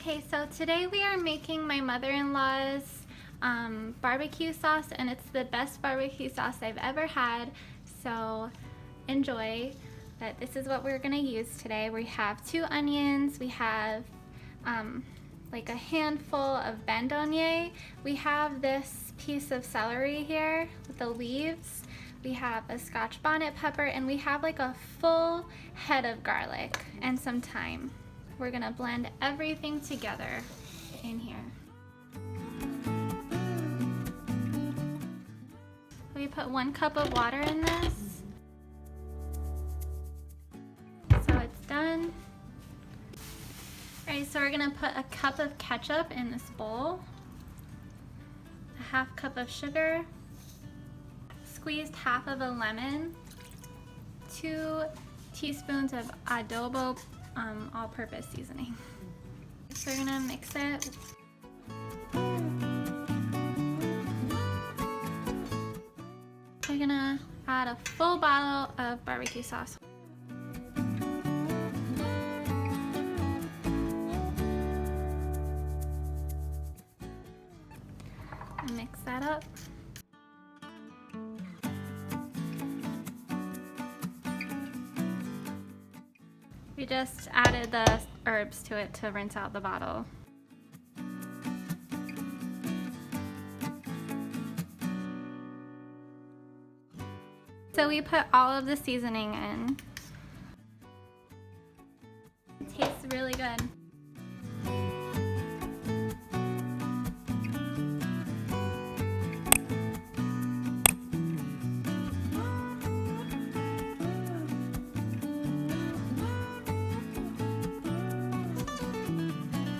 Okay, so today we are making my mother-in-law's barbecue sauce, and it's the best barbecue sauce I've ever had, so enjoy. But this is what we're gonna use today. We have 2 onions, we have like a handful of bandhania, we have this piece of celery here with the leaves, we have a scotch bonnet pepper, and we have like a full head of garlic and some thyme. We're gonna blend everything together in here. We put 1 cup of water in this. So it's done. Alright, so we're gonna put a cup of ketchup in this bowl, a 1/2 cup of sugar, squeezed half of a lemon, 2 teaspoons of adobo all-purpose seasoning. So we're gonna mix it. We're gonna add a full bottle of barbecue sauce. And mix that up. We just added the herbs to it to rinse out the bottle. So we put all of the seasoning in. It tastes really good.